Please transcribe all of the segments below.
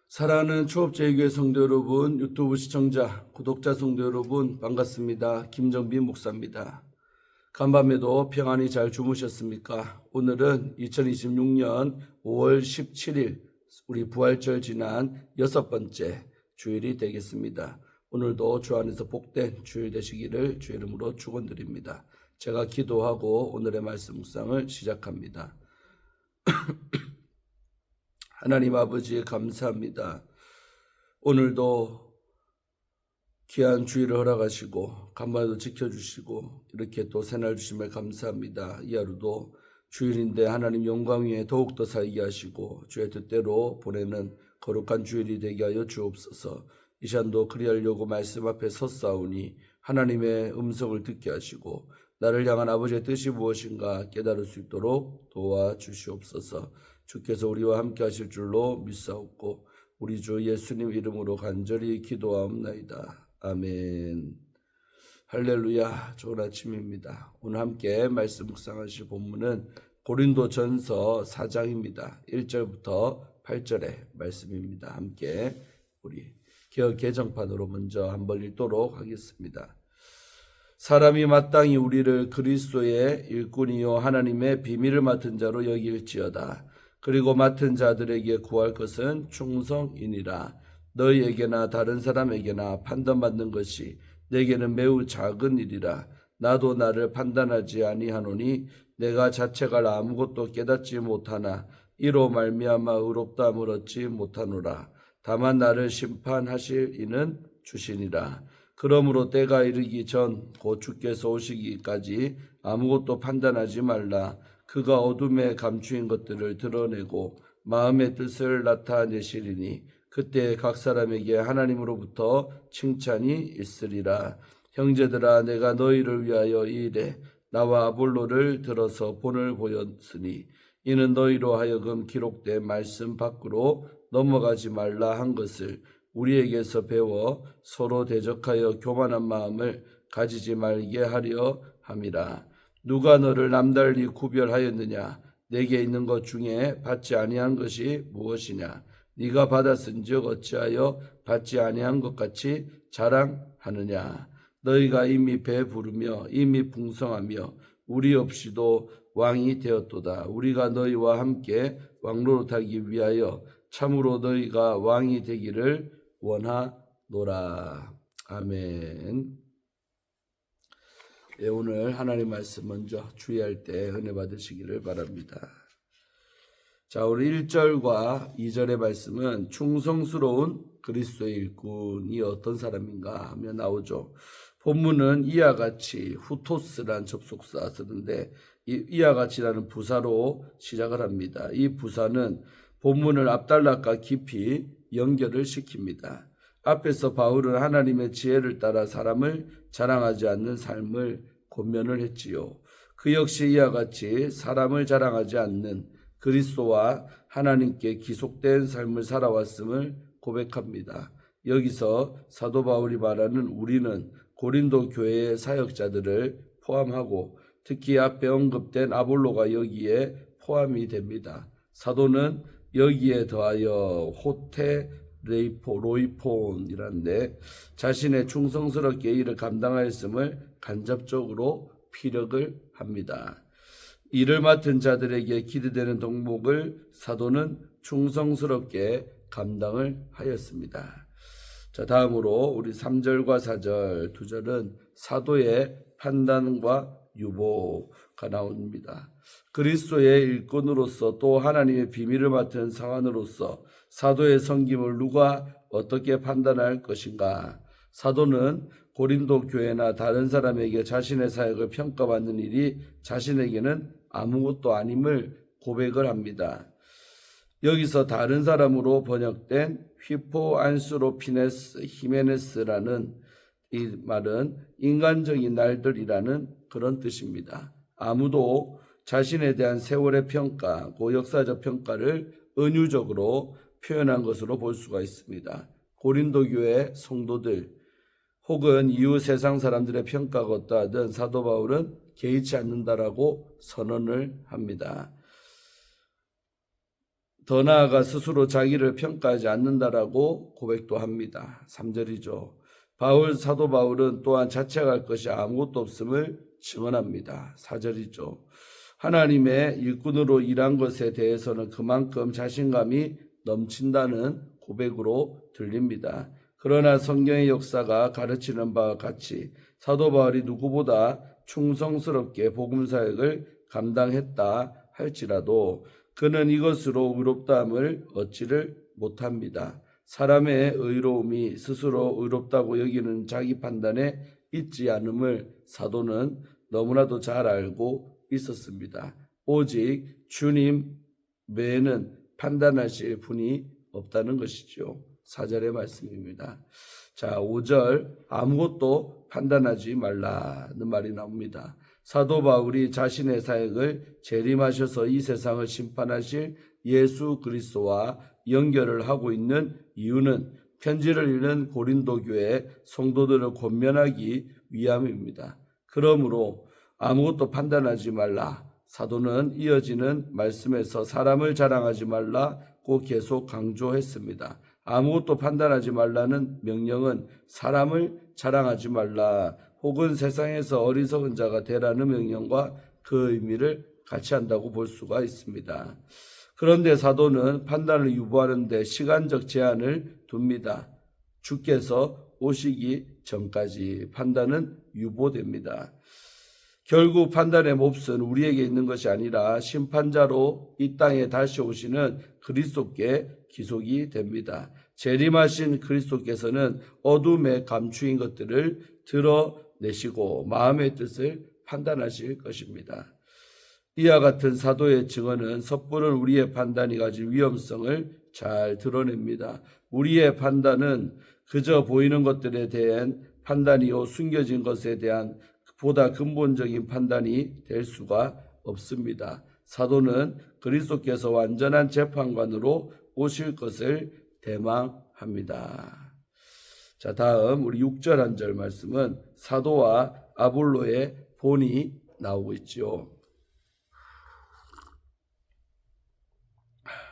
사랑하는 초업제일교회 성도 여러분, 유튜브 시청자, 구독자 성도 여러분 반갑습니다. 김정빈 목사입니다. 간밤에도 평안히 잘 주무셨습니까? 오늘은 2026년 5월 17일 우리 부활절 지난 6번째 주일이 되겠습니다. 오늘도 주 안에서 복된 주일 되시기를 주 이름으로 축원드립니다. 제가 기도하고 오늘의 말씀 묵상을 시작합니다. 하나님 아버지 감사합니다. 오늘도 귀한 주일을 허락하시고 간만에도 지켜주시고 이렇게 또 새날 주심에 감사합니다. 이 하루도 주일인데 하나님 영광 위에 더욱더 살게 하시고 주의 뜻대로 보내는 거룩한 주일이 되게 하여 주옵소서. 이 시간도 그리하려고 말씀 앞에 섰사오니 하나님의 음성을 듣게 하시고 나를 향한 아버지의 뜻이 무엇인가 깨달을 수 있도록 도와주시옵소서. 주께서 우리와 함께 하실 줄로 믿사옵고 우리 주 예수님 이름으로 간절히 기도하옵나이다. 아멘. 할렐루야. 좋은 아침입니다. 오늘 함께 말씀 묵상하실 본문은 고린도전서 4장입니다. 1절부터 8절의 말씀입니다. 함께 우리 개역 개정판으로 먼저 한번 읽도록 하겠습니다. 사람이 마땅히 우리를 그리스도의 일꾼이요 하나님의 비밀을 맡은 자로 여길지어다. 그리고 맡은 자들에게 구할 것은 충성이니라. 너희에게나 다른 사람에게나 판단받는 것이 내게는 매우 작은 일이라. 나도 나를 판단하지 아니하노니 내가 자체가 아무것도 깨닫지 못하나 이로 말미암아 의롭다함을 얻지 못하노라. 다만 나를 심판하실 이는 주시니라. 그러므로 때가 이르기 전 곧 주께서 오시기까지 아무것도 판단하지 말라. 그가 어둠에 감추인 것들을 드러내고 마음의 뜻을 나타내시리니 그때 각 사람에게 하나님으로부터 칭찬이 있으리라. 형제들아, 내가 너희를 위하여 이 일에 나와 아볼로를 들어서 본을 보였으니 이는 너희로 하여금 기록된 말씀 밖으로 넘어가지 말라 한 것을 우리에게서 배워 서로 대적하여 교만한 마음을 가지지 말게 하려 함이라. 누가 너를 남달리 구별하였느냐? 내게 있는 것 중에 받지 아니한 것이 무엇이냐? 네가 받았은즉 어찌하여 받지 아니한 것 같이 자랑하느냐? 너희가 이미 배부르며 이미 풍성하며 우리 없이도 왕이 되었도다. 우리가 너희와 함께 왕노릇하기 위하여 참으로 너희가 왕이 되기를 원하노라. 아멘. 예, 오늘 하나님 말씀 먼저 주의할 때 은혜 받으시기를 바랍니다. 자, 오늘 1절과 2절의 말씀은 충성스러운 그리스도의 일꾼이 어떤 사람인가 하면 나오죠. 본문은 이와 같이 후토스란 접속사 쓰는데 이와 같이라는 부사로 시작을 합니다. 이 부사는 본문을 앞달락과 깊이 연결을 시킵니다. 앞에서 바울은 하나님의 지혜를 따라 사람을 자랑하지 않는 삶을 권면을 했지요. 그 역시 이와 같이 사람을 자랑하지 않는 그리스도와 하나님께 기속된 삶을 살아왔음을 고백합니다. 여기서 사도 바울이 말하는 우리는 고린도 교회의 사역자들을 포함하고 특히 앞에 언급된 아볼로가 여기에 포함이 됩니다. 사도는 여기에 더하여 로이폰이란데 자신의 충성스럽게 일을 감당하였음을 간접적으로 피력을 합니다. 일을 맡은 자들에게 기대되는 덕목을 사도는 충성스럽게 감당을 하였습니다. 자, 다음으로 우리 3절과 4절 두 절은 사도의 판단과 유보가 나옵니다. 그리스도의 일꾼으로서 또 하나님의 비밀을 맡은 상관으로서 사도의 섬김을 누가 어떻게 판단할 것인가? 사도는 고린도 교회나 다른 사람에게 자신의 사역을 평가받는 일이 자신에게는 아무것도 아님을 고백을 합니다. 여기서 다른 사람으로 번역된 휘포안스로피네스 히메네스라는 이 말은 인간적인 날들이라는 그런 뜻입니다. 아무도 자신에 대한 세월의 평가, 그 역사적 평가를 은유적으로 표현한 것으로 볼 수가 있습니다. 고린도 교회 성도들 혹은 이후 세상 사람들의 평가가 어떠하든 사도 바울은 개의치 않는다라고 선언을 합니다. 더 나아가 스스로 자기를 평가하지 않는다라고 고백도 합니다. 3절이죠. 사도 바울은 또한 자책할 것이 아무것도 없음을 증언합니다. 4절이죠. 하나님의 일꾼으로 일한 것에 대해서는 그만큼 자신감이 넘친다는 고백으로 들립니다. 그러나 성경의 역사가 가르치는 바와 같이 사도 바울이 누구보다 충성스럽게 복음 사역을 감당했다 할지라도 그는 이것으로 의롭다함을 얻지를 못합니다. 사람의 의로움이 스스로 의롭다고 여기는 자기 판단에 있지 않음을 사도는 너무나도 잘 알고 있었습니다. 오직 주님 외에는 판단하실 분이 없다는 것이죠. 4절의 말씀입니다. 자, 5절 아무것도 판단하지 말라는 말이 나옵니다. 사도 바울이 자신의 사역을 재림하셔서 이 세상을 심판하실 예수 그리스도와 연결을 하고 있는 이유는 편지를 읽는 고린도 교회 성도들을 권면하기 위함입니다. 그러므로 아무것도 판단하지 말라. 사도는 이어지는 말씀에서 사람을 자랑하지 말라고 계속 강조했습니다. 아무것도 판단하지 말라는 명령은 사람을 자랑하지 말라 혹은 세상에서 어리석은 자가 되라는 명령과 그 의미를 같이 한다고 볼 수가 있습니다. 그런데 사도는 판단을 유보하는 데 시간적 제한을 둡니다. 주께서 오시기 전까지 판단은 유보됩니다. 결국 판단의 몫은 우리에게 있는 것이 아니라 심판자로 이 땅에 다시 오시는 그리스도께 기속이 됩니다. 재림하신 그리스도께서는 어둠에 감추인 것들을 드러내시고 마음의 뜻을 판단하실 것입니다. 이와 같은 사도의 증언은 섣부른 우리의 판단이 가진 위험성을 잘 드러냅니다. 우리의 판단은 그저 보이는 것들에 대한 판단이요 숨겨진 것에 대한 보다 근본적인 판단이 될 수가 없습니다. 사도는 그리스도께서 완전한 재판관으로 오실 것을 대망합니다. 자, 다음 우리 6절 한 절 말씀은 사도와 아볼로의 본이 나오고 있지요.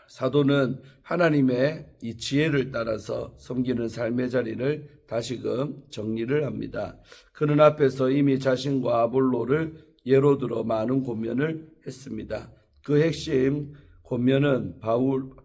사도는 하나님의 이 지혜를 따라서 섬기는 삶의 자리를 다시금 정리를 합니다. 그는 앞에서 이미 자신과 아볼로를 예로 들어 많은 권면을 했습니다. 그 핵심 권면은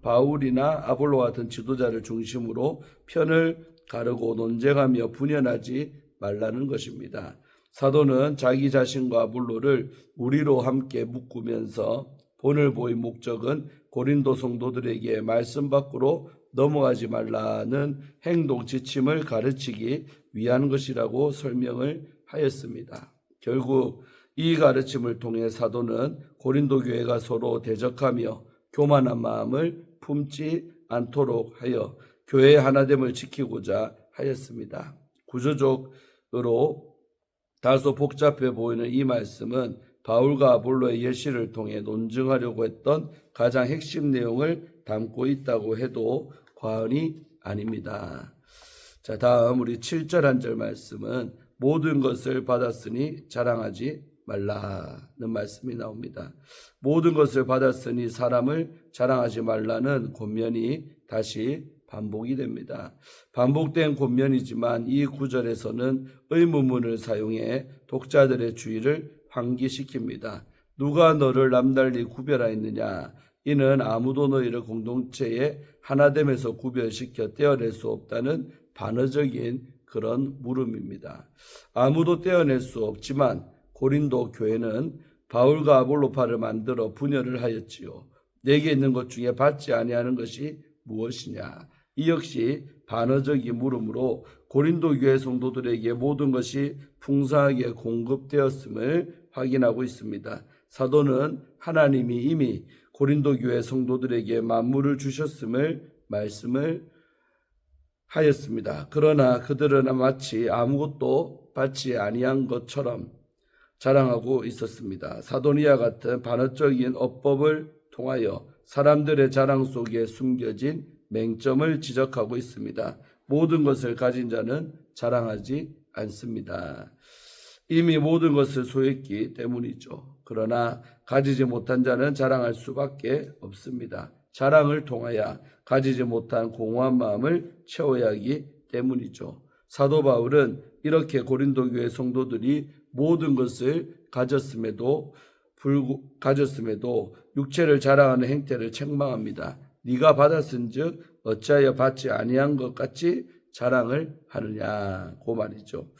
바울이나 아볼로 같은 지도자를 중심으로 편을 가르고 논쟁하며 분열하지 말라는 것입니다. 사도는 자기 자신과 아볼로를 무리로 함께 묶으면서 본을 보인 목적은 고린도 성도들에게 말씀 밖으로 넘어가지 말라는 행동 지침을 가르치기 위한 것이라고 설명을 하였습니다. 결국 이 가르침을 통해 사도는 고린도 교회가 서로 대적하며 교만한 마음을 품지 않도록 하여 교회의 하나됨을 지키고자 하였습니다. 구조적으로 다소 복잡해 보이는 이 말씀은 바울과 아볼로의 예시를 통해 논증하려고 했던 가장 핵심 내용을 담고 있다고 해도 과언이 아닙니다. 자, 다음 우리 7절 한 절 말씀은 모든 것을 받았으니 자랑하지 말라는 말씀이 나옵니다. 모든 것을 받았으니 사람을 자랑하지 말라는 권면이 다시 반복이 됩니다. 반복된 권면이지만 이 구절에서는 의문문을 사용해 독자들의 주의를 환기시킵니다. 누가 너를 남달리 구별하였느냐? 이는 아무도 너희를 공동체의 하나됨에서 구별시켜 떼어낼 수 없다는 반어적인 그런 물음입니다. 아무도 떼어낼 수 없지만 고린도 교회는 바울과 아볼로파를 만들어 분열을 하였지요. 내게 있는 것 중에 받지 아니하는 것이 무엇이냐? 이 역시 반어적인 물음으로 고린도 교회 성도들에게 모든 것이 풍성하게 공급되었음을 확인하고 있습니다. 사도는 하나님이 이미 고린도 교회 성도들에게 만물을 주셨음을 말씀을 하였습니다. 그러나 그들은 마치 아무것도 받지 아니한 것처럼 자랑하고 있었습니다. 사도니아 같은 반어적인 어법을 통하여 사람들의 자랑 속에 숨겨진 맹점을 지적하고 있습니다. 모든 것을 가진 자는 자랑하지 않습니다. 이미 모든 것을 소유했기 때문이죠. 그러나 가지지 못한 자는 자랑할 수밖에 없습니다. 자랑을 통하여 가지지 못한 공허한 마음을 채워야 하기 때문이죠. 사도 바울은 이렇게 고린도 교회 성도들이 모든 것을 가졌음에도 육체를 자랑하는 행태를 책망합니다. 네가 받았은즉 어찌하여 받지 아니한 것 같이 자랑을 하느냐, 그 말이죠.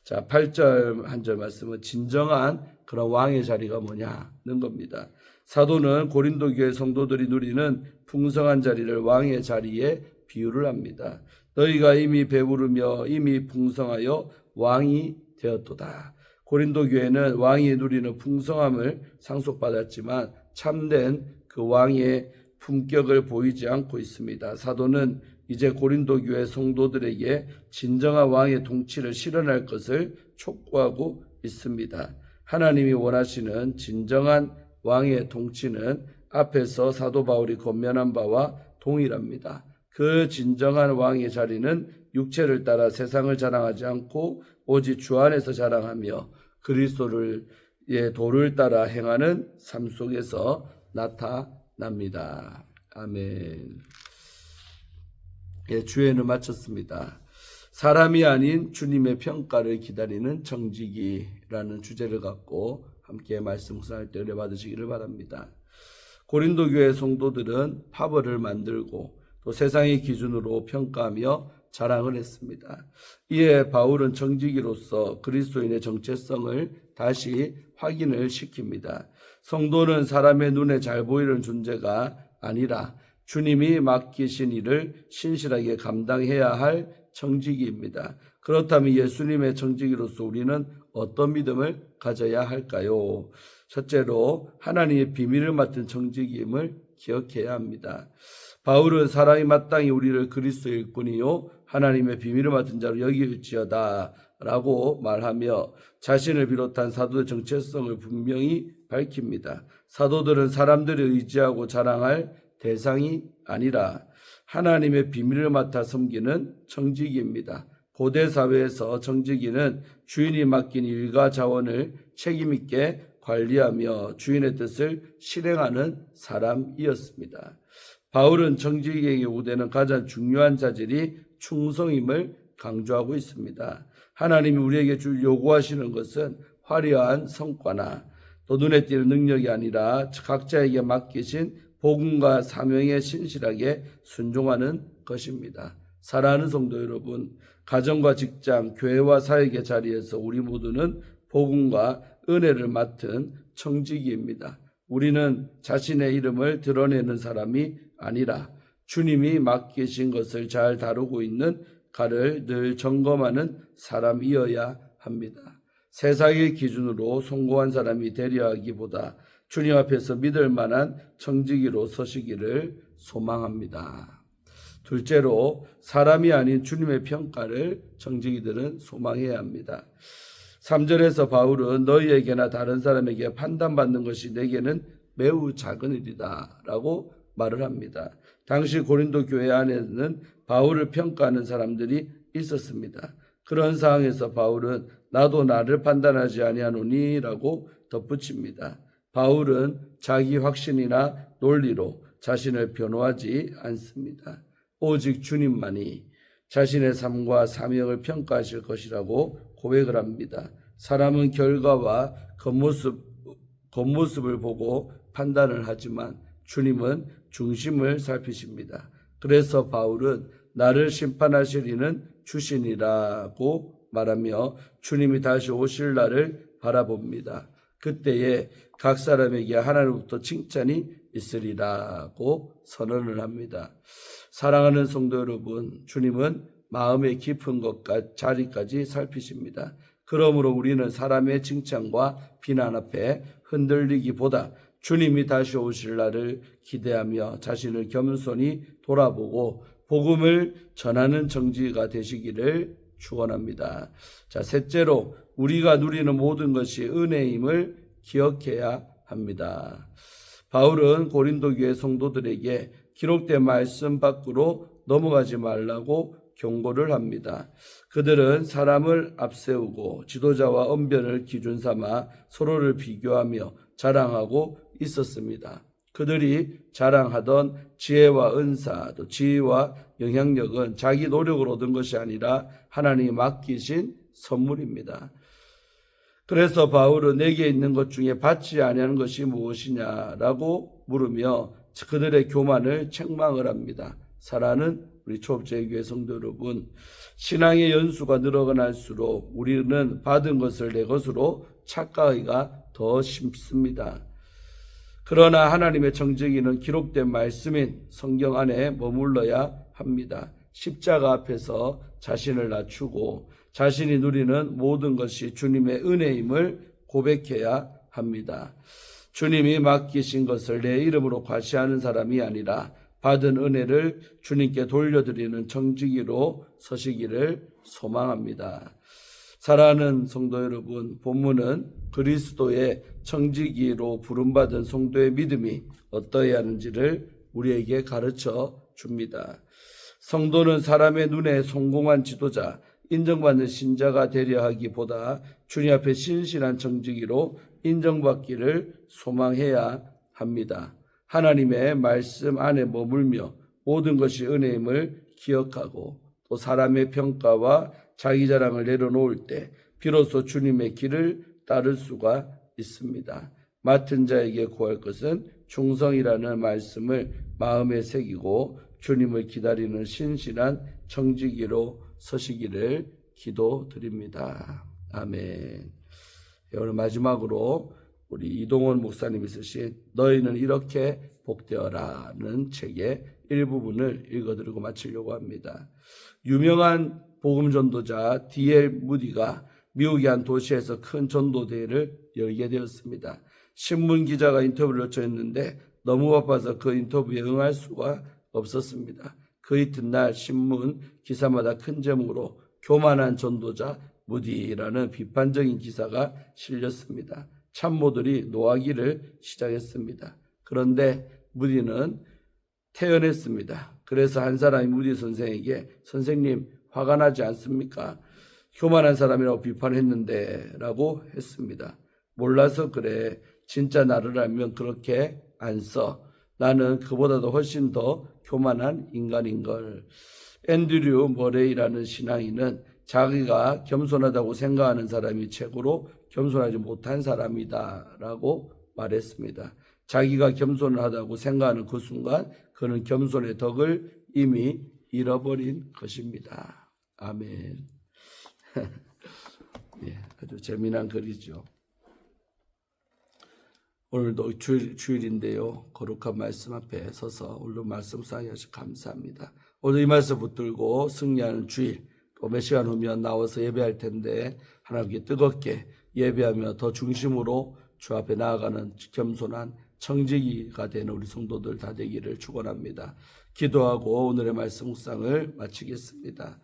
자, 8절 한 절 말씀은 진정한 그런 왕의 자리가 뭐냐는 겁니다. 사도는 고린도 교회 성도들이 누리는 풍성한 자리를 왕의 자리에 비유를 합니다. 너희가 이미 배부르며 이미 풍성하여 왕이 되었도다. 고린도 교회는 왕이 누리는 풍성함을 상속받았지만 참된 그 왕의 품격을 보이지 않고 있습니다. 사도는 이제 고린도 교회 성도들에게 진정한 왕의 통치를 실현할 것을 촉구하고 있습니다. 하나님이 원하시는 진정한 왕의 통치는 앞에서 사도 바울이 권면한 바와 동일합니다. 그 진정한 왕의 자리는 육체를 따라 세상을 자랑하지 않고 오직 주 안에서 자랑하며 그리스도의 도를 따라 행하는 삶 속에서 나타납니다. 아멘. 주예는 마쳤습니다. 사람이 아닌 주님의 평가를 기다리는 정직이라는 주제를 갖고 함께 말씀 묵상할 때 은혜 받으시기를 바랍니다. 고린도 교회 성도들은 파벌을 만들고 또 세상의 기준으로 평가하며 자랑을 했습니다. 이에 바울은 정직이로서 그리스도인의 정체성을 다시 확인을 시킵니다. 성도는 사람의 눈에 잘 보이는 존재가 아니라 주님이 맡기신 일을 신실하게 감당해야 할 정직이입니다. 그렇다면 예수님의 정직이로서 우리는 어떤 믿음을 가져야 할까요? 첫째로 하나님의 비밀을 맡은 정직임을 기억해야 합니다. 바울은 사람이 마땅히 우리를 그리스도의 일꾼이요 하나님의 비밀을 맡은 자로 여길지어다 라고 말하며 자신을 비롯한 사도의 정체성을 분명히 밝힙니다. 사도들은 사람들이 의지하고 자랑할 대상이 아니라 하나님의 비밀을 맡아 섬기는 정직이입니다. 고대 사회에서 정직이는 주인이 맡긴 일과 자원을 책임있게 관리하며 주인의 뜻을 실행하는 사람이었습니다. 바울은 정직에게 요구되는 가장 중요한 자질이 충성임을 강조하고 있습니다. 하나님이 우리에게 요구하시는 것은 화려한 성과나 또 눈에 띄는 능력이 아니라 각자에게 맡기신 복음과 사명에 신실하게 순종하는 것입니다. 사랑하는 성도 여러분, 가정과 직장, 교회와 사역의 자리에서 우리 모두는 복음과 은혜를 맡은 청지기입니다. 우리는 자신의 이름을 드러내는 사람이 아니라 주님이 맡기신 것을 잘 다루고 있는 가를 늘 점검하는 사람이어야 합니다. 세상의 기준으로 성공한 사람이 되려 하기보다 주님 앞에서 믿을 만한 청지기로 서시기를 소망합니다. 둘째로 사람이 아닌 주님의 평가를 청지기들은 소망해야 합니다. 3절에서 바울은 너희에게나 다른 사람에게 판단받는 것이 내게는 매우 작은 일이다 라고 말을 합니다. 당시 고린도 교회 안에는 바울을 평가하는 사람들이 있었습니다. 그런 상황에서 바울은 나도 나를 판단하지 아니하노니 라고 덧붙입니다. 바울은 자기 확신이나 논리로 자신을 변호하지 않습니다. 오직 주님만이 자신의 삶과 사명을 평가하실 것이라고 고백을 합니다. 사람은 결과와 겉모습을 보고 판단을 하지만 주님은 중심을 살피십니다. 그래서 바울은 나를 심판하실 이는 주시니라고 말하며 주님이 다시 오실 날을 바라봅니다. 그때에 각 사람에게 하나님부터 칭찬이 있으리라고 선언을 합니다. 사랑하는 성도 여러분, 주님은 마음의 깊은 것과 자리까지 살피십니다. 그러므로 우리는 사람의 칭찬과 비난 앞에 흔들리기보다 주님이 다시 오실 날을 기대하며 자신을 겸손히 돌아보고 복음을 전하는 정지가 되시기를 축원합니다. 자, 셋째로 우리가 누리는 모든 것이 은혜임을 기억해야 합니다. 바울은 고린도 교회 성도들에게 기록된 말씀 밖으로 넘어가지 말라고 경고를 합니다. 그들은 사람을 앞세우고 지도자와 언변을 기준 삼아 서로를 비교하며 자랑하고 있었습니다. 그들이 자랑하던 지혜와 은사, 또 지위와 영향력은 자기 노력으로 얻은 것이 아니라 하나님이 맡기신 선물입니다. 그래서 바울은 내게 있는 것 중에 받지 아니하는 것이 무엇이냐라고 물으며 그들의 교만을 책망을 합니다. 사랑하는 우리 초업제교회 성도 여러분, 신앙의 연수가 늘어날수록 우리는 받은 것을 내 것으로 착각하기가 더 쉽습니다. 그러나 하나님의 정직이는 기록된 말씀인 성경 안에 머물러야 합니다. 십자가 앞에서 자신을 낮추고 자신이 누리는 모든 것이 주님의 은혜임을 고백해야 합니다. 주님이 맡기신 것을 내 이름으로 과시하는 사람이 아니라 받은 은혜를 주님께 돌려드리는 정직이로 서시기를 소망합니다. 사랑하는 성도 여러분, 본문은 그리스도의 정직이로 부름받은 성도의 믿음이 어떠해야 하는지를 우리에게 가르쳐 줍니다. 성도는 사람의 눈에 성공한 지도자, 인정받는 신자가 되려 하기보다 주님 앞에 신실한 정직이로 인정받기를 소망해야 합니다. 하나님의 말씀 안에 머물며 모든 것이 은혜임을 기억하고 또 사람의 평가와 자기 자랑을 내려놓을 때 비로소 주님의 길을 따를 수가 있습니다. 맡은 자에게 구할 것은 충성이라는 말씀을 마음에 새기고 주님을 기다리는 신실한 정직이로 서시기를 기도드립니다. 아멘. 오늘 마지막으로 우리 이동원 목사님이 쓰신 너희는 이렇게 복되어라는 책의 일부분을 읽어드리고 마치려고 합니다. 유명한 복음 전도자 D.L. 무디가 미국의 한 도시에서 큰 전도 대회를 열게 되었습니다. 신문 기자가 인터뷰를 요청했는데 너무 바빠서 그 인터뷰에 응할 수가 없었습니다. 그 이튿날 신문 기사마다 큰 제목으로 교만한 전도자 무디라는 비판적인 기사가 실렸습니다. 참모들이 노하기를 시작했습니다. 그런데 무디는 태연했습니다. 그래서 한 사람이 무디 선생에게 선생님 화가 나지 않습니까? 교만한 사람이라고 비판했는데 라고 했습니다. 몰라서 그래. 진짜 나를 알면 그렇게 안 써. 나는 그보다도 훨씬 더 교만한 인간인걸. 앤드류 머레이라는 신앙인은 자기가 겸손하다고 생각하는 사람이 최고로 겸손하지 못한 사람이다 라고 말했습니다. 자기가 겸손하다고 생각하는 그 순간 그는 겸손의 덕을 이미 잃어버린 것입니다. 아멘. 예, 아주 재미난 글이죠. 오늘도 주일인데요. 거룩한 말씀 앞에 서서 오늘 말씀 묵상해 주셔서 감사합니다. 오늘 이 말씀 붙들고 승리하는 주일 또 몇 시간 후면 나와서 예배할 텐데 하나님께 뜨겁게 예배하며 더 중심으로 주 앞에 나아가는 겸손한 청지기가 되는 우리 성도들 다 되기를 축원합니다. 기도하고 오늘의 말씀 묵상을 마치겠습니다.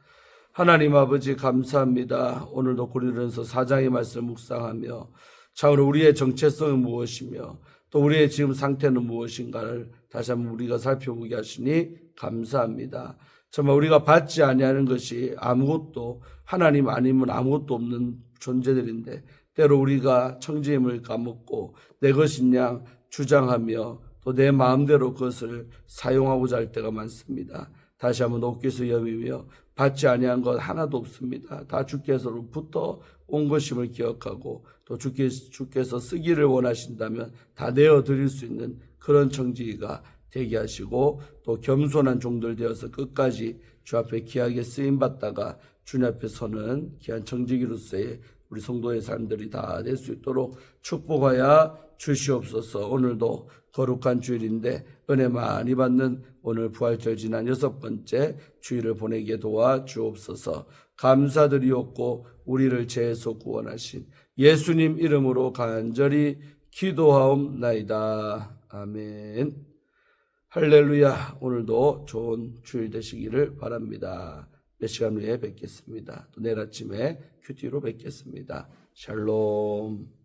하나님 아버지 감사합니다. 오늘도 고린도전서 4장의 말씀을 묵상하며 참으로 우리의 정체성은 무엇이며 또 우리의 지금 상태는 무엇인가를 다시 한번 우리가 살펴보게 하시니 감사합니다. 정말 우리가 받지 아니하는 것이 아무것도 하나님 아니면 아무것도 없는 존재들인데 때로 우리가 청지임을 까먹고 내 것인 양 주장하며 또 내 마음대로 그것을 사용하고자 할 때가 많습니다. 다시 한번 높게서 여미며 받지 아니한 것 하나도 없습니다. 다 주께서로부터 온 것임을 기억하고 또 주께서 쓰기를 원하신다면 다 내어드릴 수 있는 그런 청지기가 되게 하시고 또 겸손한 종들 되어서 끝까지 주 앞에 귀하게 쓰임받다가 주님 앞에 서는 귀한 청지기로서의 우리 성도의 삶들이 다 될 수 있도록 축복하여 주시옵소서. 오늘도 거룩한 주일인데 은혜 많이 받는 오늘 부활절 지난 6번째 주일을 보내게 도와 주옵소서. 감사드리옵고 우리를 죄에서 구원하신 예수님 이름으로 간절히 기도하옵나이다. 아멘. 할렐루야. 오늘도 좋은 주일 되시기를 바랍니다. 몇 시간 후에 뵙겠습니다. 또 내일 아침에 큐티로 뵙겠습니다. 샬롬.